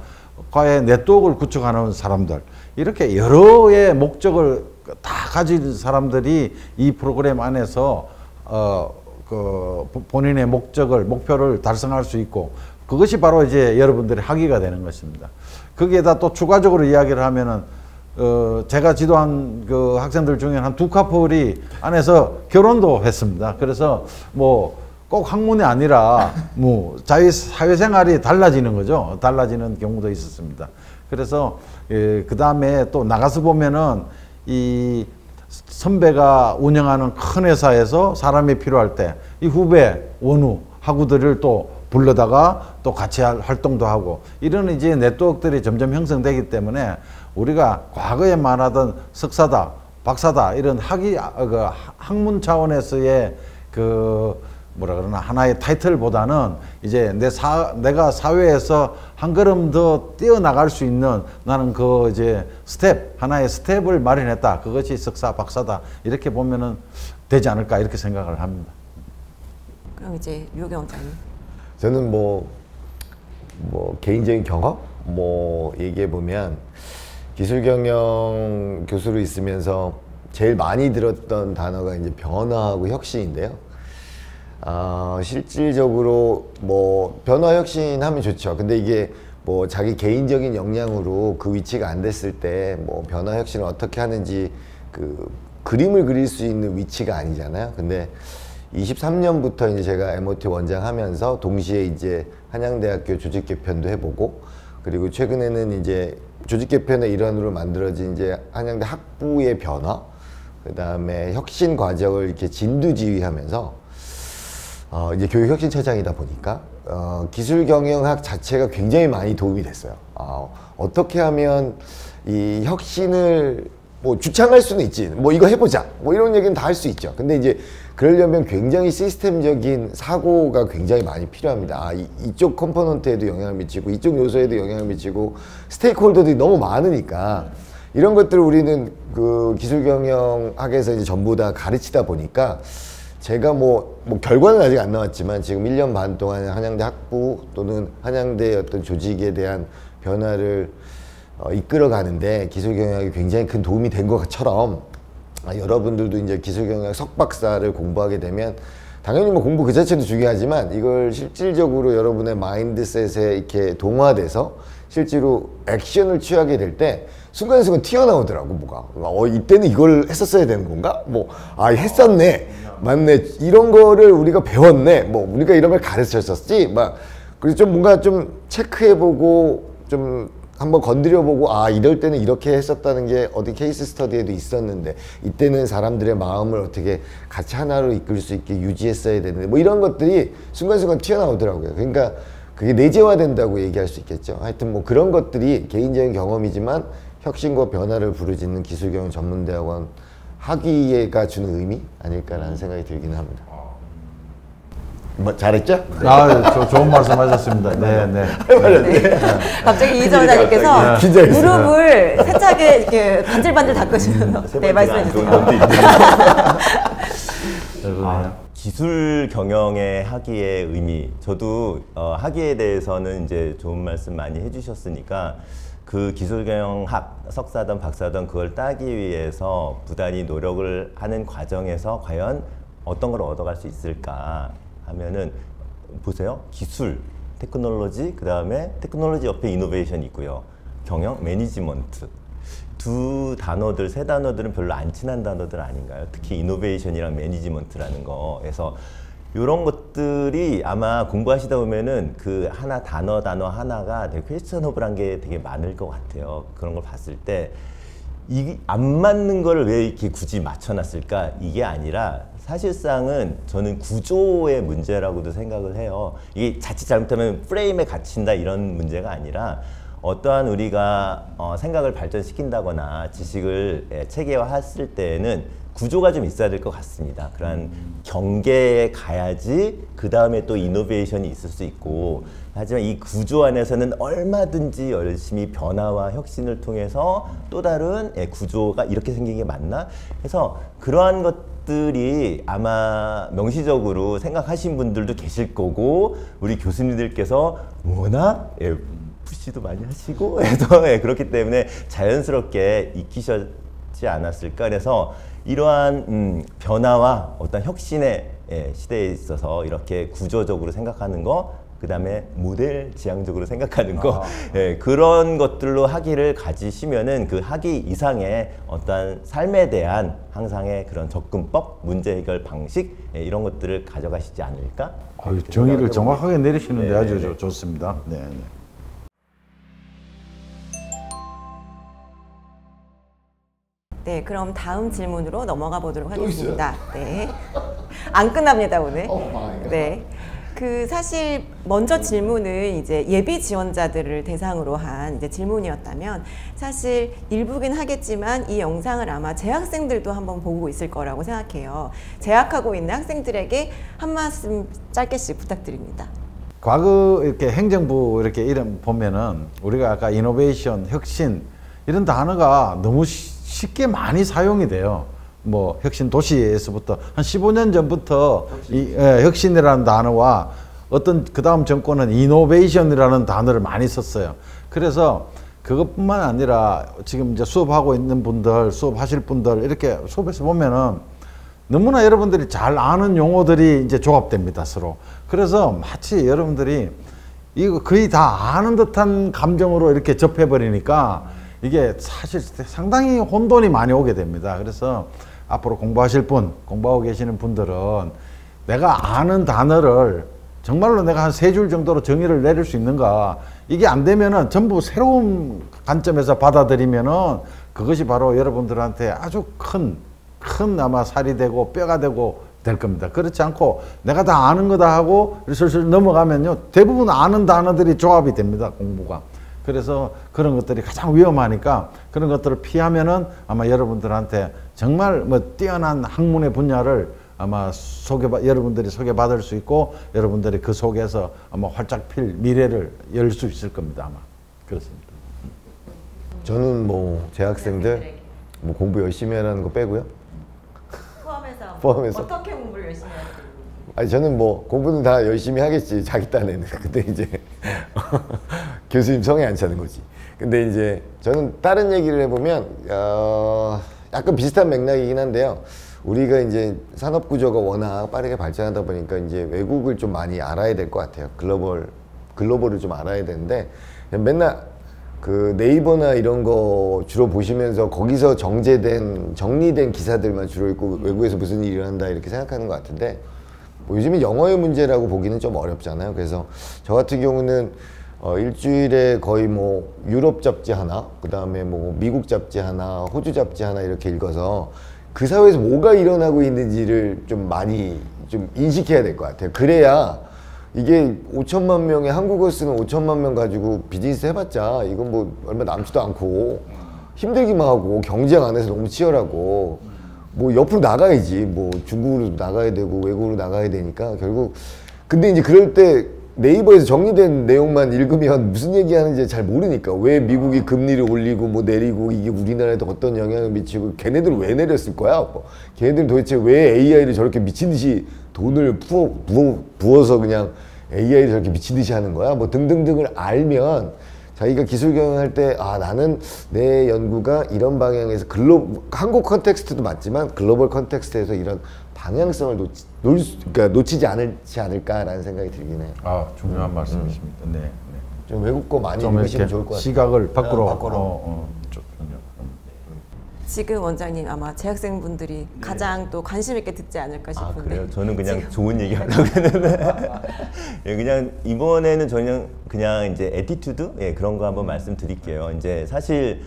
과의 네트워크를 구축하는 사람들, 이렇게 여러의 목적을 다 가진 사람들이 이 프로그램 안에서 본인의 목표를 달성할 수 있고, 그것이 바로 이제 여러분들의 학위가 되는 것입니다. 거기에다 또 추가적으로 이야기를 하면은 제가 지도한 그 학생들 중에 한 2커플이 안에서 결혼도 했습니다. 그래서 뭐 꼭 학문이 아니라 뭐 자기 사회생활이 달라지는 거죠. 달라지는 경우도 있었습니다. 그래서 그 다음에 또 나가서 보면은 이 선배가 운영하는 큰 회사에서 사람이 필요할 때 이 후배 원우 학우들을 또 불러다가 또 같이 할 활동도 하고, 이런 이제 네트워크들이 점점 형성되기 때문에 우리가 과거에 말하던 석사다, 박사다 이런 학문 차원에서의 뭐라 그러나 하나의 타이틀보다는 이제 내가 사회에서 한 걸음 더 뛰어나갈 수 있는, 나는 이제 하나의 스텝을 마련했다. 그것이 석사, 박사다. 이렇게 보면은 되지 않을까 이렇게 생각을 합니다. 그럼 이제 유혁영 원장님. 저는 뭐 개인적인 경험 얘기해 보면, 기술 경영 교수로 있으면서 제일 많이 들었던 단어가 이제 변화하고 혁신인데요. 실질적으로 변화 혁신하면 좋죠. 근데 이게 자기 개인적인 역량으로 그 위치가 안 됐을 때 변화 혁신을 어떻게 하는지 그림을 그릴 수 있는 위치가 아니잖아요. 근데 23년부터 이제 제가 MOT 원장 하면서 동시에 이제 한양대학교 조직 개편도 해보고, 그리고 최근에는 이제 조직 개편의 일환으로 만들어진 이제 한양대 학부의 변화, 그 다음에 혁신 과정을 이렇게 진두지휘하면서 이제 교육혁신처장이다 보니까 기술경영학 자체가 굉장히 많이 도움이 됐어요. 어떻게 하면 이 혁신을 주창할 수는 있지, 이거 해보자, 이런 얘기는 다 할 수 있죠. 근데 이제 그러려면 굉장히 시스템적인 사고가 굉장히 많이 필요합니다. 이쪽 컴포넌트에도 영향을 미치고, 이쪽 요소에도 영향을 미치고, 스테이크홀더들이 너무 많으니까 이런 것들을 우리는 그 기술경영학에서 이제 전부 다 가르치다 보니까, 제가 결과는 아직 안 나왔지만 지금 1년 반 동안 한양대 학부 또는 한양대의 어떤 조직에 대한 변화를 이끌어 가는데 기술경영학이 굉장히 큰 도움이 된 것처럼, 여러분들도 이제 기술경영학 석박사를 공부하게 되면 당연히 공부 그 자체도 중요하지만, 이걸 실질적으로 여러분의 마인드셋에 이렇게 동화돼서 실제로 액션을 취하게 될 때 순간순간 튀어나오더라고, 뭐가. 이때는 이걸 했었어야 되는 건가? 했었네. 맞네. 이런 거를 우리가 배웠네. 우리가 이런 걸 가르쳤었지. 그래서 좀 뭔가 좀 체크해보고, 좀 한번 건드려보고, 이럴 때는 이렇게 했었다는 게 어디 케이스 스터디에도 있었는데, 이때는 사람들의 마음을 어떻게 같이 하나로 이끌 수 있게 유지했어야 되는데, 이런 것들이 순간순간 튀어나오더라고요. 그러니까 그게 내재화된다고 얘기할 수 있겠죠. 하여튼 그런 것들이 개인적인 경험이지만 혁신과 변화를 부르짖는 기술경영 전문대학원 학위가 주는 의미 아닐까라는 생각이 들긴 합니다. 잘했죠? 좋은 말씀하셨습니다. 네. 갑자기 이희정 원장님께서 무릎을 세차게 이렇게 반질반질 닦으시면서 말씀해 주세요. 기술 경영의 학위의 의미, 저도 학위에 대해서는 이제 좋은 말씀 많이 해주셨으니까, 그 기술경영학 석사든 박사든 그걸 따기 위해서 부단히 노력을 하는 과정에서 과연 어떤 걸 얻어갈 수 있을까 하면은, 보세요. 기술, 테크놀로지, 그 다음에 테크놀로지 옆에 이노베이션이 있고요. 경영, 매니지먼트. 세 단어들은 별로 안 친한 단어들 아닌가요? 특히 이노베이션이랑 매니지먼트라는 거에서 이런 것들이 아마 공부하시다 보면은 그 단어 하나가 되게 퀘스천어블한 게 되게 많을 것 같아요. 그런 걸 봤을 때 이 안 맞는 거를 왜 이렇게 굳이 맞춰놨을까? 이게 아니라 사실상은 저는 구조의 문제라고도 생각을 해요. 이게 자칫 잘못하면 프레임에 갇힌다 이런 문제가 아니라, 어떠한 우리가 생각을 발전시킨다거나 지식을 체계화했을 때에는 구조가 좀 있어야 될 것 같습니다. 그런 경계에 가야지 그 다음에 또 이노베이션이 있을 수 있고, 하지만 이 구조 안에서는 얼마든지 열심히 변화와 혁신을 통해서 또 다른 구조가 이렇게 생긴 게 맞나? 그래서 그러한 것들이 아마 명시적으로 생각하신 분들도 계실 거고, 우리 교수님들께서 워낙 푸시도 많이 하시고 해서 그렇기 때문에 자연스럽게 익히셨지 갖지 않았을까. 그래서 이러한 변화와 어떤 혁신의 시대에 있어서 이렇게 구조적으로 생각하는 거, 그 다음에 모델 지향적으로 생각하는 거, 그런 것들로 학위를 가지시면은 그 학위 이상의 어떤 삶에 대한 항상의 그런 접근법, 문제 해결 방식, 이런 것들을 가져가시지 않을까? 정의를 정확하게 내리시는데 네, 아주 네. 좋습니다. 네, 네. 네, 그럼 다음 질문으로 넘어가 보도록 하겠습니다. 네. 안 끝납니다, 오늘. 네. 사실 먼저 질문은 이제 예비 지원자들을 대상으로 한 이제 질문이었다면 사실 일부긴 하겠지만 이 영상을 아마 재학생들도 한번 보고 있을 거라고 생각해요. 재학하고 있는 학생들에게 한 말씀 짧게씩 부탁드립니다. 과거 이렇게 행정부 이렇게 이름 보면은 우리가 아까 이노베이션, 혁신 이런 단어가 너무 쉽게 많이 사용이 돼요. 뭐 혁신 도시에서부터 한 15년 전부터 혁신이라는 단어와 어떤 그 다음 정권은 이노베이션이라는 단어를 많이 썼어요. 그래서 그것뿐만 아니라 지금 이제 수업하고 있는 분들, 수업하실 분들 이렇게 수업에서 보면은 너무나 여러분들이 잘 아는 용어들이 이제 조합됩니다, 서로. 그래서 마치 여러분들이 이거 거의 다 아는 듯한 감정으로 이렇게 접해버리니까 이게 사실 상당히 혼돈이 많이 오게 됩니다. 그래서 앞으로 공부하실 분, 공부하고 계시는 분들은 내가 아는 단어를 정말로 내가 한 3줄 정도로 정의를 내릴 수 있는가, 이게 안 되면은 전부 새로운 관점에서 받아들이면은 그것이 바로 여러분들한테 아주 큰 아마 살이 되고 뼈가 되고 될 겁니다. 그렇지 않고 내가 다 아는 거다 하고 슬슬 넘어가면요, 대부분 아는 단어들이 조합이 됩니다, 공부가. 그래서 그런 것들이 가장 위험하니까 그런 것들을 피하면은 아마 여러분들한테 정말 뭐 뛰어난 학문의 분야를 아마 여러분들이 소개받을 수 있고 여러분들이 그 속에서 아마 활짝 필 미래를 열 수 있을 겁니다, 아마. 그렇습니다. 저는 뭐 재학생들 뭐 공부 열심히 하라는 거 빼고요. 포함해서 어떻게 공부를 열심히 하세요? 아니 저는 뭐 공부는 다 열심히 하겠지, 자기 딴에는. 근데 이제 교수님 성에 안 차는 거지. 근데 이제 저는 다른 얘기를 해보면 약간 비슷한 맥락이긴 한데요. 우리가 이제 산업 구조가 워낙 빠르게 발전하다 보니까 이제 외국을 좀 많이 알아야 될 것 같아요. 글로벌을 좀 알아야 되는데 맨날 그 네이버나 이런 거 주로 보시면서 거기서 정리된 기사들만 주로 읽고 외국에서 무슨 일이 일어난다 이렇게 생각하는 것 같은데, 뭐 요즘에 영어의 문제라고 보기는 좀 어렵잖아요. 그래서 저 같은 경우는 일주일에 거의 뭐 유럽 잡지 하나, 그 다음에 뭐 미국 잡지 하나, 호주 잡지 하나 이렇게 읽어서 그 사회에서 뭐가 일어나고 있는지를 좀 많이 좀 인식해야 될 것 같아요. 그래야 이게 5천만 명의 한국어 쓰는 5천만 명 가지고 비즈니스 해봤자 이건 뭐 얼마 남지도 않고 힘들기만 하고 경쟁 안에서 너무 치열하고 뭐 옆으로 나가야지, 뭐 중국으로 나가야 되고 외국으로 나가야 되니까 결국. 근데 이제 그럴 때 네이버에서 정리된 내용만 읽으면 무슨 얘기하는지 잘 모르니까, 왜 미국이 금리를 올리고 뭐 내리고 이게 우리나라에도 어떤 영향을 미치고 걔네들은 왜 내렸을 거야? 뭐 걔네들은 도대체 왜 AI를 저렇게 미친 듯이 돈을 부어서 그냥 AI를 저렇게 미친 듯이 하는 거야? 뭐 등등등을 알면 자기가 기술 경영할 때 나는 내 연구가 이런 방향에서 한국 컨텍스트도 맞지만 글로벌 컨텍스트에서 이런 방향성을 놓치지 않을까라는 생각이 들긴 해요. 중요한 말씀이십니다. 네. 네. 좀 외국 거 많이 좀 읽으시면 이렇게 좋을 것 같아요. 시각을 밖으로. 좋군요. 지금 원장님 아마 재학생분들이 가장 또 관심 있게 듣지 않을까 싶은데. 그래요? 저는 그냥 좋은 얘기 하려고 했는데 그냥 이번에는 저는 그냥 이제 애티튜드 그런 거 한번 말씀드릴게요. 이제 사실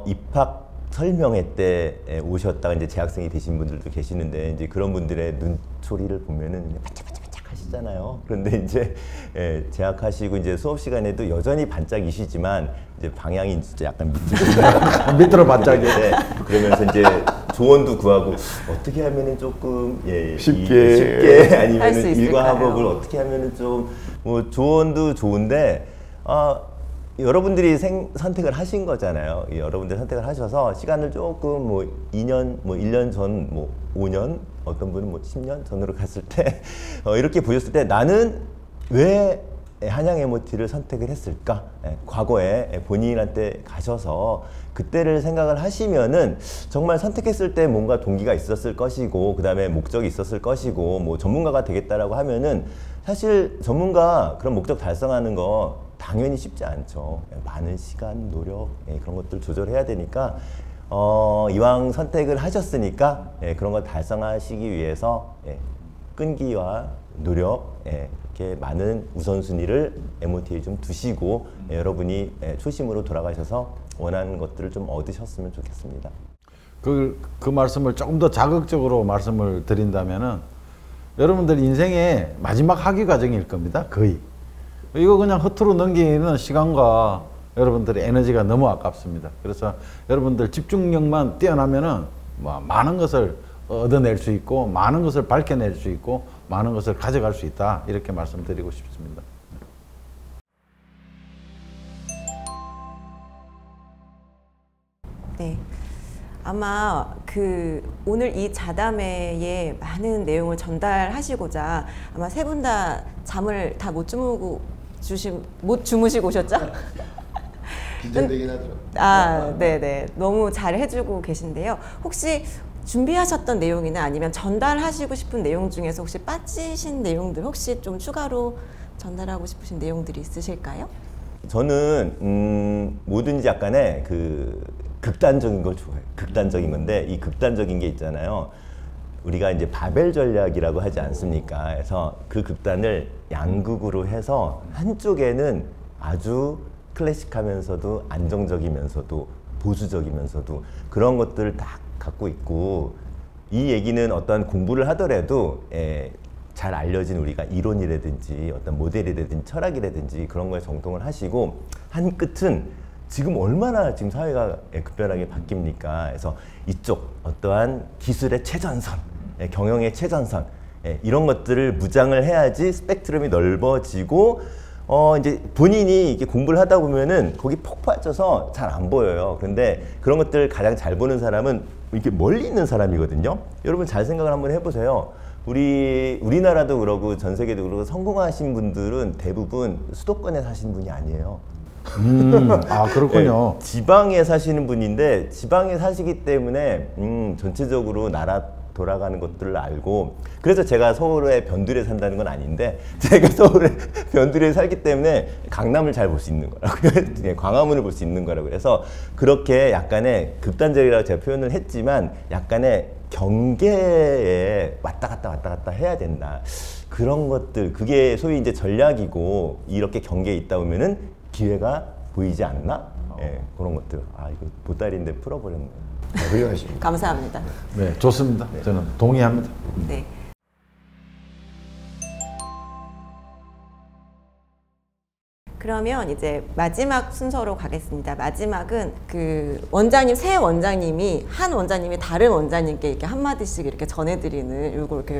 입학 설명회 때 오셨다가 이제 재학생이 되신 분들도 계시는데 이제 그런 분들의 눈초리를 보면은 반짝반짝 하시잖아요. 그런데 이제 재학하시고 이제 수업 시간에도 여전히 반짝이시지만 이제 방향이 진짜 약간 밑으로 반짝이네. 그러면서 이제 조언도 구하고 어떻게 하면은 조금 쉽게 아니면 일과학업을 어떻게 하면은 좀 뭐 조언도 좋은데 여러분들이 선택을 하신 거잖아요. 여러분들 선택을 하셔서 시간을 조금 뭐 2년, 뭐 1년 전, 뭐 5년, 어떤 분은 뭐 10년 전으로 갔을 때 이렇게 보셨을 때 나는 왜 한양 MOT를 선택을 했을까? 과거에 본인한테 가셔서 그때를 생각을 하시면은 정말 선택했을 때 뭔가 동기가 있었을 것이고, 그 다음에 목적이 있었을 것이고, 뭐 전문가가 되겠다라고 하면은 사실 전문가 그런 목적 달성하는 거 당연히 쉽지 않죠. 많은 시간, 노력, 그런 것들 조절해야 되니까 이왕 선택을 하셨으니까 그런 걸 달성하시기 위해서 끈기와 노력, 이렇게 많은 우선순위를 MOT에 좀 두시고 여러분이 초심으로 돌아가셔서 원하는 것들을 좀 얻으셨으면 좋겠습니다. 그 말씀을 조금 더 자극적으로 말씀을 드린다면은 여러분들 인생의 마지막 학위 과정일 겁니다. 거의. 이거 그냥 허투루 넘기는 시간과 여러분들의 에너지가 너무 아깝습니다. 그래서 여러분들 집중력만 뛰어나면은 뭐 많은 것을 얻어낼 수 있고, 많은 것을 밝혀낼 수 있고, 많은 것을 가져갈 수 있다, 이렇게 말씀드리고 싶습니다. 네. 아마 오늘 이 자담회에 많은 내용을 전달하시고자 아마 세 분 다 잠을 다 못 주무시고 오셨죠? 긴장되긴 하더라고요. 아, 네네. 너무 잘 해주고 계신데요. 혹시 준비하셨던 내용이나 아니면 전달하시고 싶은 내용 중에서 혹시 빠지신 내용들 혹시 좀 추가로 전달하고 싶으신 내용들이 있으실까요? 저는 뭐든지 약간의 극단적인 걸 좋아해요. 극단적인 건데, 이 극단적인 게 있잖아요. 우리가 이제 바벨 전략이라고 하지 않습니까? 그래서 그 극단을 양극으로 해서 한쪽에는 아주 클래식하면서도 안정적이면서도 보수적이면서도 그런 것들을 다 갖고 있고, 이 얘기는 어떤 공부를 하더라도 잘 알려진 우리가 이론이라든지 어떤 모델이라든지 철학이라든지 그런 거에 정통을 하시고, 한 끝은 지금 얼마나 지금 사회가 급변하게 바뀝니까? 그래서 이쪽 어떠한 기술의 최전선, 경영의 최전선, 이런 것들을 무장을 해야지 스펙트럼이 넓어지고, 이제 본인이 이렇게 공부를 하다 보면은 거기 폭 빠져서 잘 안 보여요. 그런데 그런 것들 가장 잘 보는 사람은 이렇게 멀리 있는 사람이거든요. 여러분 잘 생각을 한번 해보세요. 우리나라도 그러고 전 세계도 그러고 성공하신 분들은 대부분 수도권에 사신 분이 아니에요. 아, 그렇군요. 네, 지방에 사시는 분인데, 지방에 사시기 때문에 전체적으로 나라 돌아가는 것들을 알고, 그래서 제가 서울에 변두리에 산다는 건 아닌데, 제가 서울에 변두리에 살기 때문에 강남을 잘 볼 수 있는 거라고요. 광화문을 볼 수 있는 거라고. 그래서 그렇게 약간의 극단적이라고 제가 표현을 했지만, 약간의 경계에 왔다 갔다 해야 된다. 그런 것들, 그게 소위 이제 전략이고, 이렇게 경계에 있다 보면은 기회가 보이지 않나? 그런 것들. 아, 이거 보따리인데 풀어버렸네. 훌륭하십니다. 감사합니다. 네, 좋습니다. 저는 동의합니다. 네. 그러면 이제 마지막 순서로 가겠습니다. 마지막은 새 원장님이 한 원장님이 다른 원장님께 이렇게 한마디씩 이렇게 전해드리는 이렇게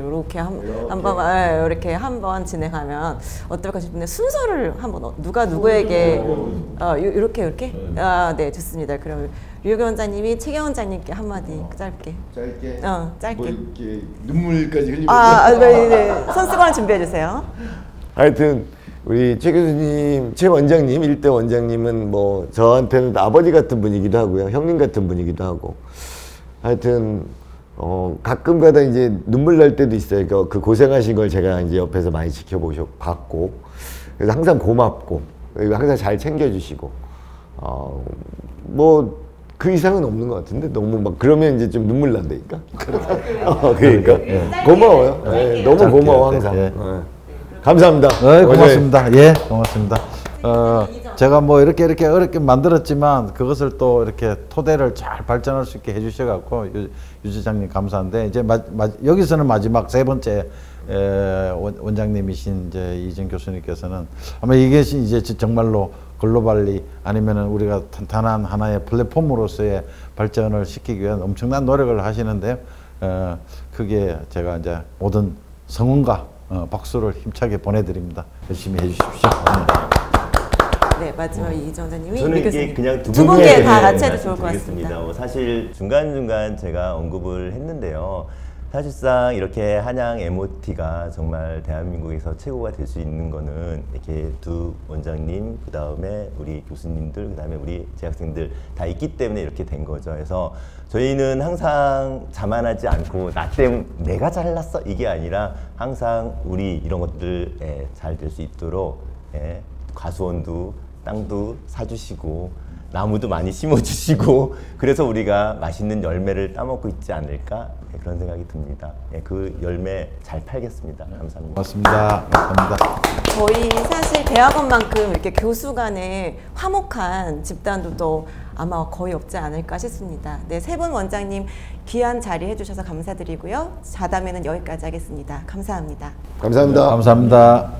한번 진행하면 어떨까 싶은데, 순서를 한번 누가 누구에게 이렇게 네, 좋습니다. 그럼 류혁 원장님이 최경 원장님께 한마디 짧게. 짧게. 뭐 이렇게 눈물까지 흘리고. 네. 손수건 준비해 주세요. 하여튼 우리 최 교수님, 최 원장님, 1대 원장님은 뭐 저한테는 아버지 같은 분이기도 하고요, 형님 같은 분이기도 하고, 하여튼 가끔 가다 이제 눈물 날 때도 있어요. 그 고생하신 걸 제가 이제 옆에서 많이 봤고, 그래서 항상 고맙고, 그리고 항상 잘 챙겨주시고, 뭐 그 이상은 없는 것 같은데, 너무 막 그러면 이제 좀 눈물 난다니까. 그러니까 고마워요. 네, 너무 고마워 항상. 네. 감사합니다. 네, 고맙습니다. 예, 고맙습니다. 제가 뭐 이렇게 어렵게 만들었지만 그것을 또 이렇게 토대를 잘 발전할 수 있게 해주셔갖고 유 지장님 감사한데, 이제 여기서는 마지막 세 번째 원장님이신 이제 이정 교수님께서는 아마 이게 이제 정말로 글로벌리 아니면은 우리가 탄탄한 하나의 플랫폼으로서의 발전을 시키기 위한 엄청난 노력을 하시는데요. 그게 제가 이제 모든 성원과 박수를 힘차게 보내드립니다. 열심히 해주십시오. 네, 마지막 이정 원장님이 저는 이게 그냥 두 분께 다 같이 해도 좋을 것 같습니다. 사실 중간중간 제가 언급을 했는데요. 사실상 이렇게 한양 MOT가 정말 대한민국에서 최고가 될 수 있는 거는 이렇게 두 원장님, 그 다음에 우리 교수님들, 그 다음에 우리 재학생들 다 있기 때문에 이렇게 된 거죠. 그래서 저희는 항상 자만하지 않고 나 때문에 내가 잘났어 이게 아니라 항상 우리 이런 것들 잘 될 수 있도록 과수원도 땅도 사주시고 나무도 많이 심어주시고 그래서 우리가 맛있는 열매를 따먹고 있지 않을까 그런 생각이 듭니다. 그 열매 잘 팔겠습니다. 감사합니다. 고맙습니다. 감사합니다. 저희 사실 대학원만큼 이렇게 교수 간의 화목한 집단도 아마 거의 없지 않을까 싶습니다. 네, 세 분 원장님 귀한 자리 해주셔서 감사드리고요. 자담회는 여기까지 하겠습니다. 감사합니다. 감사합니다. 감사합니다.